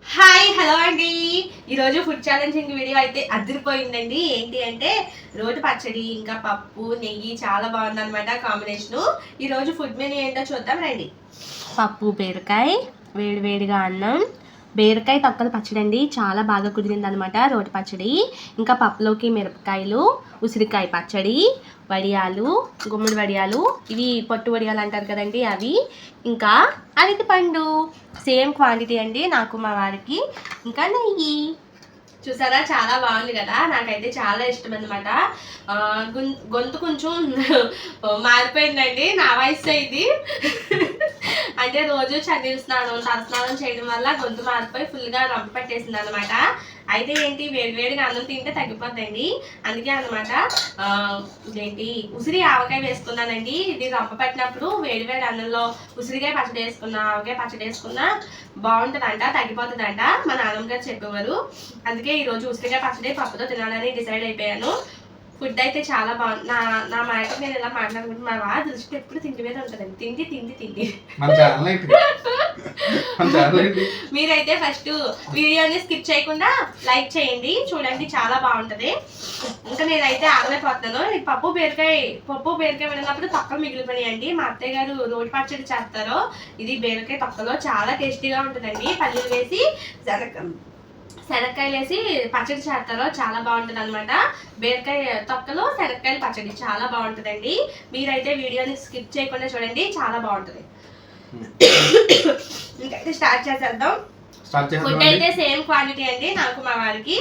Hi hello అండి. ఈరోజు food challenging video అయితే అదిరిపోయిందండి. ఏంటి అంటే రోటి పచ్చడి ఇంకా పప్పు నెయ్యి చాలా బాగుందన్నమాట కాంబినేషను. ఈరోజు ఫుడ్ మెనూ ఏంటో చూద్దాం రండి. పప్పు బీరకాయ, వేడివేడిగా అన్నం, బీరకాయ తొక్కల పచ్చడి అండి, చాలా బాగా కుదిరింది అనమాట రోటి పచ్చడి. ఇంకా పప్పులోకి మిరపకాయలు, ఉసిరికాయ పచ్చడి, వడియాలు, గుమ్మడి వడియాలు, ఇవి పొట్టు వడియాలు అంటారు కదండి అవి, ఇంకా అరటిపండు సేమ్ క్వాంటిటీ అండి నాకు మా వారికి, ఇంకా నెయ్యి. చూసారా చాలా బాగుంది కదా, నాకైతే చాలా ఇష్టం అనమాట. గొంతు కొంచెం మారిపోయిందండి నా వయసు ఇది. అంటే రోజు చన్నీళ్ళ స్నానం తలస్నానం చేయడం వల్ల గొంతు మారిపోయి ఫుల్గా రంప పెట్టేసింది అనమాట. అయితే ఏంటి వేడివేడిగా అన్నం తింటే తగ్గిపోద్దండి, అందుకే అనమాట ఏంటి ఉసిరి ఆవకాయ వేసుకున్నానండి. ఇది రంప పెట్టినప్పుడు వేడివేడి అన్నంలో ఉసిరికాయ పచ్చడి వేసుకున్నా, ఆవకాయ పచ్చడి వేసుకున్నా బాగుంటుందంట, తగ్గిపోతుందంట మా నాన్నమ్మ గారు చెప్పేవారు. అందుకే ఈరోజు ఉసిరికాయ పచ్చడి పప్పుతో తినాలని డిసైడ్ అయిపోయాను. ఫుడ్ అయితే చాలా బాగుంది. నా మాట నేను ఇలా మాట్లాడుకుంటే మా వారి దృష్టి ఎప్పుడు తిండి మీద ఉంటుందండి. తిండి తిండి తిండి. మీరైతే ఫస్ట్ వీడియోని స్కిప్ చేయకుండా లైక్ చేయండి, చూడండి చాలా బాగుంటది. ఇంకా నేనైతే ఆగలేకపోతున్నాను. పప్పు బీరకాయ వెళ్ళినప్పుడు తొక్కలు మిగిలిపోయాయండి. మా అత్తయ్య గారు రోటి పచ్చడి చేస్తారు. ఇది బీరకాయ తొక్కలో చాలా టేస్టీగా ఉంటుందండి. పల్లీలు వేసి శనక్కాయలు వేసి పచ్చడి చేస్తారో చాలా బాగుంటుంది అనమాట. బీరకాయ తొక్కలు శనక్కాయలు పచ్చడి చాలా బాగుంటుందండి. మీరైతే వీడియోని స్కిప్ చేయకుండా చూడండి, చాలా బాగుంటుంది. ఇంకైతే స్టార్ట్ చేసేద్దాం. ఫుడ్ అయితే సేమ్ క్వాంటిటీ అండి నాకు మా వారికి.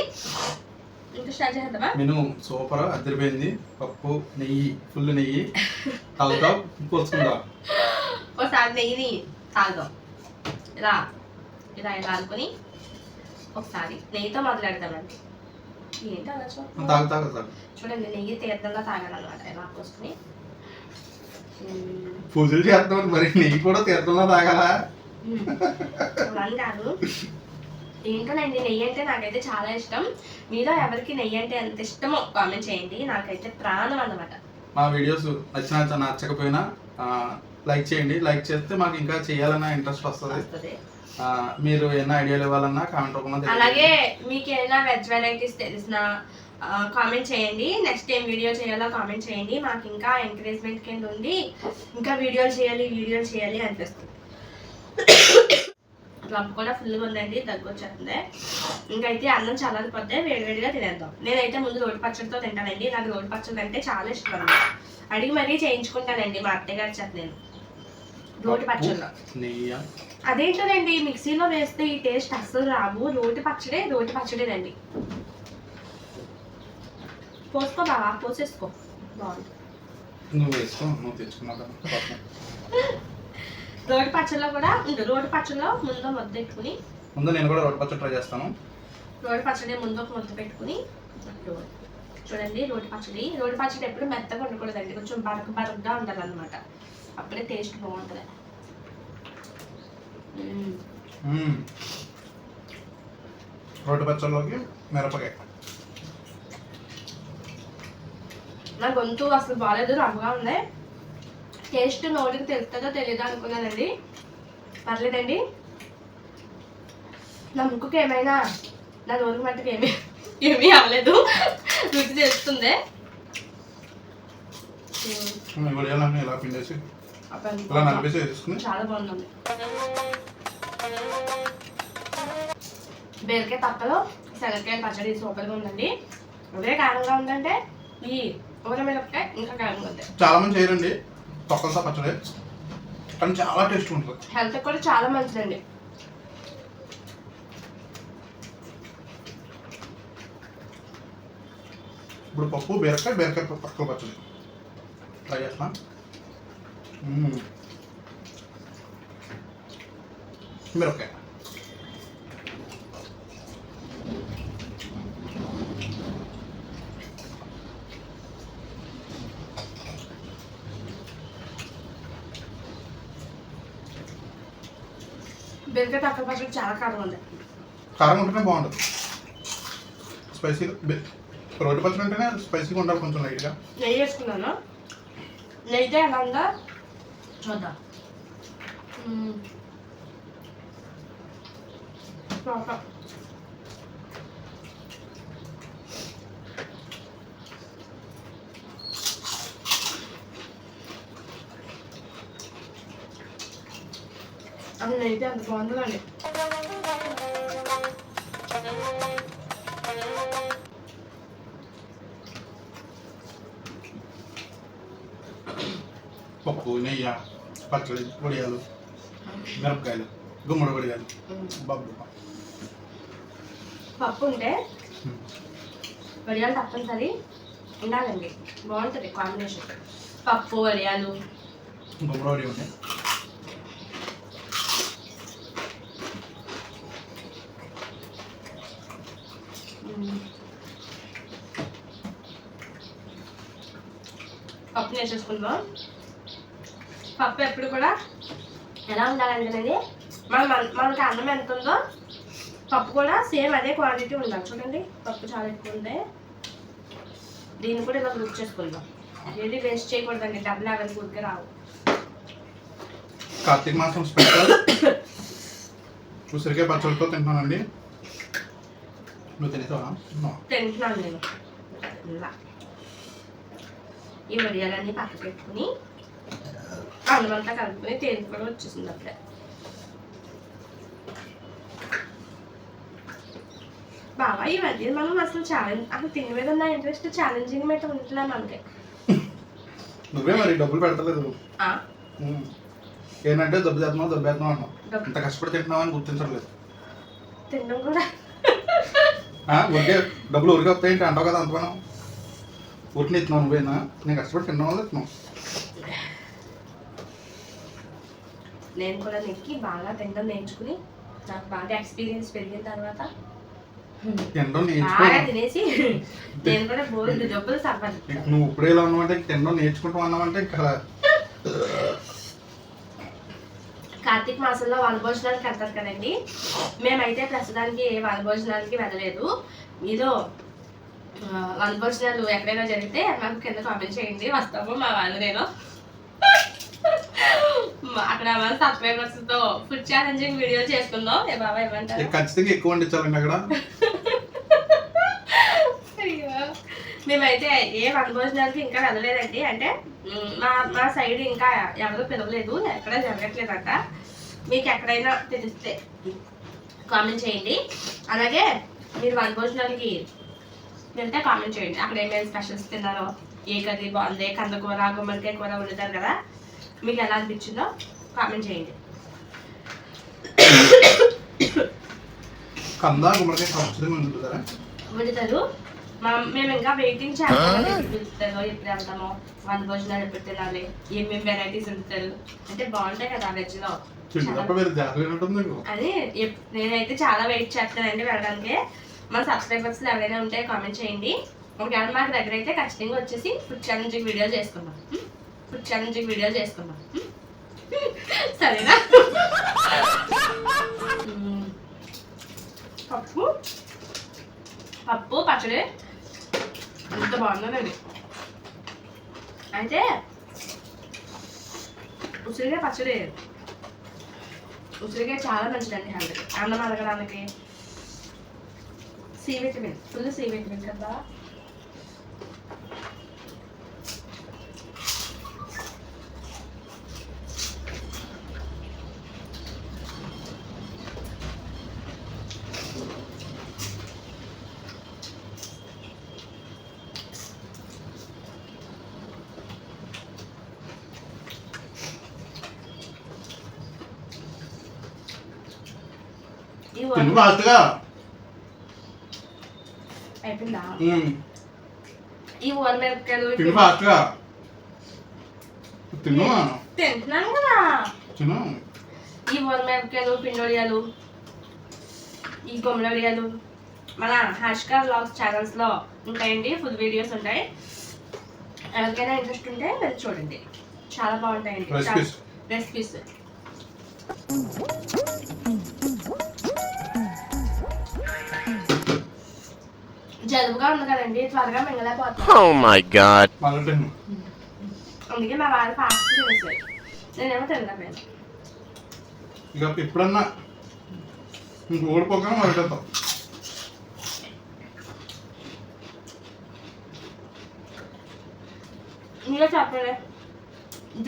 ఇంకా స్టార్ట్ చేద్దామా? మెను సూపర్ అదిరిపోయింది. పప్పు నెయ్యి, ఫుల్ నెయ్యి కలుగుతాం, పోసుకుందాం. ఒకసారి నెయ్యిని తాగుదాం. ఇలా ఇలా ఇలా అనుకుని ఒకసారి నెయ్యితో మొదలెడదామండి. ఏంటి అలా చూడండి, నెయ్యి తీర్థంగా తాగాలన్నమాట. ఇలా పోసుకుని పూజలు చేద్దాం, మరి నెయ్యి కూడా తీర్థంలో తాగాలా? అని కాదు, ఏంటోనండి నెయ్యి అంటే నాకైతే చాలా ఇష్టం. మీలో ఎవరికి నెయ్యి అంటే ఎంత ఇష్టమో కామెంట్ చేయండి. నాకైతే ప్రాణం అన్నమాట. మా వీడియోస్ నచ్చినా నచ్చకపోయినా లైక్ చేయండి. లైక్ చేస్తే మాకు ఇంకా చేయాలన్న ఇంట్రెస్ట్ వస్తుంది. మీరు ఏమైనా ఐడియాలు ఇవ్వాలన్నా కామెంట్ రూపంలో, అలాగే మీకు ఏమైనా వెజ్ వెరైటీస్ తెలిసిన కామెంట్ చేయండి. నెక్స్ట్ ఏం వీడియో చేయాలో కామెంట్ చేయండి. మాకు ఇంకా ఎంకరేజ్మెంట్ కింద ఉంది, ఇంకా వీడియోలు చేయాలి అనిపిస్తుంది. రప్పు కూడా ఫుల్గా ఉందండి, దగ్గు వచ్చేస్తుంది. ఇంకైతే అన్నం చల్లారిపోతే వేడివేడిగా తినేద్దాం. నేనైతే ముందు రోటి పచ్చడితో తింటానండి. నాకు రోటి పచ్చడి అంటే చాలా ఇష్టం అన్నమాట. అడిగి మరీ చేయించుకుంటానండి మా అత్తయ్య గారి చేత. నేను రోటి పచ్చడిలో అదేంటోనండి మిక్సీలో వేస్తే ఈ టేస్ట్ అస్సలు రావు. రోటి పచ్చడేనండి. పోసుకో బాగా, పోసేసుకో, బాగుంటుంది. రోటి పచ్చడిలో కూడా రోటి పచ్చడిలో ముందు ముద్ద పెట్టుకుని, నేను కూడా రోటి పచ్చడి ట్రై చేస్తాను. రోటి పచ్చడి ముందు ఒక ముద్ద పెట్టుకుని చూడండి. రోటి పచ్చడి ఎప్పుడు మెత్తగా ఉండకూడదండి, కొంచెం బరకగా ఉండాలన్నమాట. అప్పుడే టేస్ట్ బాగుంటుంది. రోటి పచ్చడిలోకి మిరపకాయ. నా గొంతు అసలు బాగాలేదు, రవ్వగా ఉంది. టేస్ట్ నోటికి తెలుస్తుందో తెలియదో అనుకున్నానండి. పర్లేదండి. నా ముక్కుకి ఏమైనా, నా నోటికి మట్టుకు ఏమీ అవ్వలేదు. రుచి తెలుస్తుంది. చాలా బాగుంది. బీరకాయ తొక్కలు శనక్కాయ పచ్చడి సూపర్గా ఉందండి. అదే కారంగా ఉందంటే ఈ ఊరమిరపకాయ ఇంకా కారంగా ఉంది. చాలా మంది చేయరండి తొక్కలతో పచ్చడి, కానీ చాలా టేస్ట్ ఉంటుంది. హెల్త్ కూడా చాలా మంచిదండి. ఇప్పుడు పప్పు బీరకాయ తొక్కల పచ్చడి ట్రై చేస్తాం. మిరపకాయ బీరకాయ తొక్కల పచ్చడి చాలా కారం ఉంది. కారం ఉంటేనే బాగుంటుంది. స్పైసీగా రోటి పచ్చడి అంటేనే స్పైసీగా ఉండాలి, కొంచెం లైట్గా. నెయ్యి వేసుకున్నాను. నెయ్యి ఎలా ఉందా చూద్దాం. అది అయితే అంత బాగుంటుందండి. పప్పు, నెయ్యి, పచ్చడి, వడియాలు, మిరపకాయలు, గుమ్మడి వడియాలు, బబ్బు. పప్పు ఉంటే వడియాలు తప్పనిసరి ఉండాలండి. బాగుంటుంది కాంబినేషన్. పప్పు వడియాలు, గుమ్మడి వడి ఉంటాయి. పప్పు వేసేసుకుందాం. పప్పు ఎప్పుడు కూడా ఎలా ఉండాలంటేనండి, మనకి అన్నం ఎంత ఉందో పప్పు కూడా సేమ్ అదే క్వాంటిటీ ఉండాలి. చూడండి, పప్పు చాలా ఎక్కువ ఉంది. దీన్ని కూడా ఇలా గ్రూప్ చేసుకుందాం. ఏది వేస్ట్ చేయకూడదండి, డబ్బులు అవన్నీ ఊరికే రావు. కార్తీక మాసం స్పెషల్ ఉసిరికాయ పచ్చడితో తింటానండి. నువ్వు తినేసావా? తింటున్నాను నేను. ఇలా ఈ వడియాలన్నీ పక్క పెట్టుకుని అన్నం అంతా కలుపుకొని తేలిక కూడా వచ్చేసింది అప్పుడే. బాబా ఈ మధ్య మనం అసలు అసలు తిని మీద ఉన్న ఇంట్రెస్ట్ ఛాలెంజింగ్ మీద ఉంటున్నాం మనకి. నువ్వే మరి డబ్బులు పెడతలేదు. ఏంటంటే దెబ్బేస్తున్నావు అన్నావు. ఇంత కష్టపడి తింటున్నావు అని గుర్తించట్లేదు. తినడం కూడా ఊరికే డబ్బులు ఊరికే వస్తాయంటే అంటావు కదా అంత మనం ఊరికి ఇస్తున్నావు. నువ్వేనా? నేను కష్టపడి తినడం వల్ల ఇస్తున్నావు. నేను కూడా నెక్కి బాగా తినడం నేర్చుకుని నాకు బాగా ఎక్స్పీరియన్స్ పెరిగిన తర్వాత తినడం బాగా తినేసి నేను కూడా బోల్డ్ డబ్బులు సంపాదించాను. నువ్వు ఇప్పుడే ఇలా ఉన్నావంటే తినడం నేర్చుకుంటాం అన్నావంటే ఇంకా కార్తీక మాసంలో వనభోజనానికి వెళ్తారు కదండి. మేమైతే ప్రస్తుతానికి వనభోజనానికి వెళ్ళలేదు. మీలో వనభోజనాలు ఎక్కడైనా జరిగితే మాకు కింద కామెంట్ చేయండి, వస్తాము మా వాళ్ళు. నేను అక్కడ మన సబ్స్క్రైబర్స్తో ఫుడ్ ఛాలెంజింగ్ వీడియో చేసుకుందాం. ఏ బాబా ఏమంటారు? ఖచ్చితంగా ఎక్కువ వండించాలండి అక్కడ. మేమైతే ఏ వనభోజనాలకి ఇంకా వెళ్ళలేదండి. అంటే మా సైడ్ ఇంకా ఎవరు పిలవలేదు, ఎక్కడ జరగట్లేదంట. మీకు ఎక్కడైనా తెలిస్తే కామెంట్ చేయండి. అలాగే మీరు వనభోజనాలకి వెళ్తే కామెంట్ చేయండి, అక్కడ ఏమేమి స్పెషల్స్ తిన్నారో, ఏ కర్రీ బాగుంది, కందకూర, గుమ్మడికాయ కూర వండుతారు కదా, మీకు ఎలా అనిపించిందో కామెంట్ చేయండి. వండుతారు. మేము ఇంకా వెయిటింగ్ చేస్తాము. ఎప్పుడు వెళ్తామో, వనభోజనాలు ఎప్పుడు తినాలి, ఏమేమి వెరైటీస్ వండుతారు అంటే బాగుంటాయి కదా వెజ్లో అని నేనైతే చాలా వెయిట్ చేస్తానండి వెళ్ళడానికి. మన సబ్స్క్రైబర్స్ ఎవరైనా ఉంటే కామెంట్ చేయండి. ఒకవేళ మాకు దగ్గర అయితే ఖచ్చితంగా వచ్చేసి ఫుడ్ ఛాలెంజింగ్ వీడియో చేసుకుందాం. ఫుడ్ ఛాలెంజింగ్ వీడియో చేసుకుందాం, సరేనా? పప్పు పచ్చడి ఎంత బాగుందండి. అయితే ఉసిరికాయ పచ్చడి, ఉసిరికాయ చాలా మంచిదండి హెల్త్కి, అన్నం అరగడానికి. C vitamin, full C vitamin కదా. అయిపోయిందా? ఈ ఊరమిరపకాయలు తింటున్నాను కదా. ఈ ఊరమిరపకాయలు, పిండొడియాలు, ఈ గుమ్మడియాలు మన హాష్కా వ్లాగ్స్ ఛానల్స్లో ఉంటాయండి. ఫుల్ వీడియోస్ ఉంటాయి. ఎవరికైనా ఇంట్రెస్ట్ ఉంటే వెళ్ళి చూడండి, చాలా బాగుంటాయండి రెసిపీస్. జలుబుగా ఉంది కదండి, త్వరగా మింగలేకపోతాం. అందుకే మా వాళ్ళు ఫాస్ట్ తినేసారు, నేనేమో తినలేకపోయాను. ఇక ఎప్పుడన్నా ఇంక ఓడిపోకుండా మొదలెడతాం. ఇంకా చెప్పలే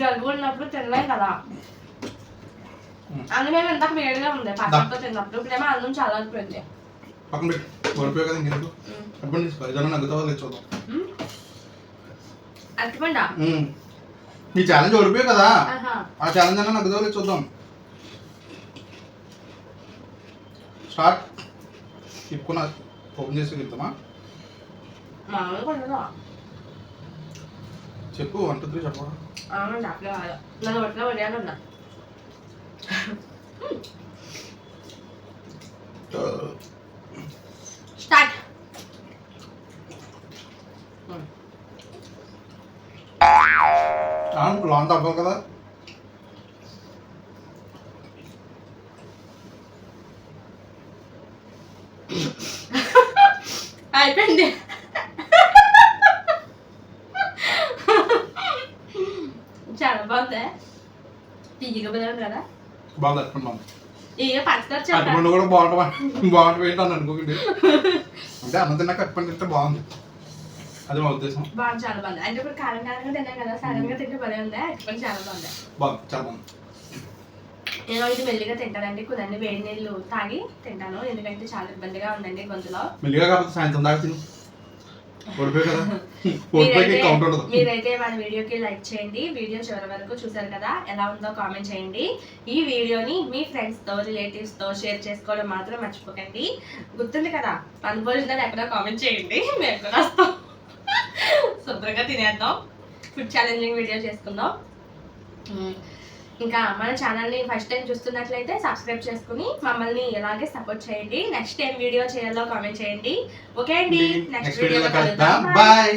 జలుబు ఉన్నప్పుడు తినలేం కదా, అందులో ఇంతకు వేడిగా ఉంది పక్కతో తిన్నప్పుడు, ఇప్పుడేమో అన్నం చాలా అయిపోయింది. పక్కన పెట్టి ఓడిపోయా కదా ఇంకెందుకు అడ్బండి తీసుకో, ఏదైనా నగ్గుతావా తెచ్చుకోదాం. అట్టుకుండా మీ ఛాలెంజ్ ఓడిపోయా కదా, ఆ ఛాలెంజ్ అన్నా నగ్గుతావా చూద్దాం. స్టార్ట్. తిప్పుకున్నా ఓపెన్ చేసి వెళ్తామా? మామూలుగా చెప్పు 1 2 3 చెప్పవా? అట్లా కాదు, నా నోట్లో వడియాలు ఉన్నా. స్టార్ట్. లాంగ్ తప్పదు కదా. అయిపోయింది. చాలా బాగుంది, తీయగా పిల్లలు కదా. బాగుంది అట్టుకుంటు బాగుంది. ఇక పచ్చకర అట్టుకుంటు కూడా బాగుంటుంది ఏంటని అనుకోకండి. అంటే అన్నం తిన్నాక అట్టుకుంటు తింటే బాగుంది, అది మా ఉద్దేశం. బాగుంది, చాలా బాగుంది. అంటే ఇప్పుడు కారం కారంగా తిన్నాం కదా, సడన్ గా తింటే భలే ఉంది. అట్టుకొని చాలా బాగుంది. బాగుంది, చాలా బాగుంది. నేను ఇది మెల్లిగా తింటానండి, కుదండి వేడి నీళ్ళు తాగి తింటాను, ఎందుకంటే చాలా ఇబ్బందిగా ఉందండి గొంతులో. మెల్లిగా కాకపోతే సాయంత్రం దాకా తిను, ఓడిపోయి కదా, ఓడిపోయి కౌంట్ ఉండదు. మీరైతే మన వీడియోకి లైక్ చేయండి, వీడియో చివరి వరకు చూసారు కదా, ఎలా ఉందో కామెంట్ చేయండి. ఈ వీడియోని మీ ఫ్రెండ్స్ తో రిలేటివ్స్ తో షేర్ చేసుకోవడం మాత్రం మర్చిపోకండి. గుర్తుంది కదా, అనుభవించిందని ఎక్కడో కామెంట్ చేయండి, మేము కూడా వస్తాం. శుభ్రంగా తినేద్దాం, ఫుడ్ ఛాలెంజింగ్ వీడియో చేసుకుందాం. ఇంకా మన ఛానల్ని ఫస్ట్ టైం చూస్తున్నట్లయితే సబ్స్క్రైబ్ చేసుకుని మమ్మల్ని ఇలాగే సపోర్ట్ చేయండి. నెక్స్ట్ ఏం వీడియో చేయాలో కామెంట్ చేయండి. ఓకే అండి, నెక్స్ట్ వీడియోలో కలుద్దాం. బాయ్.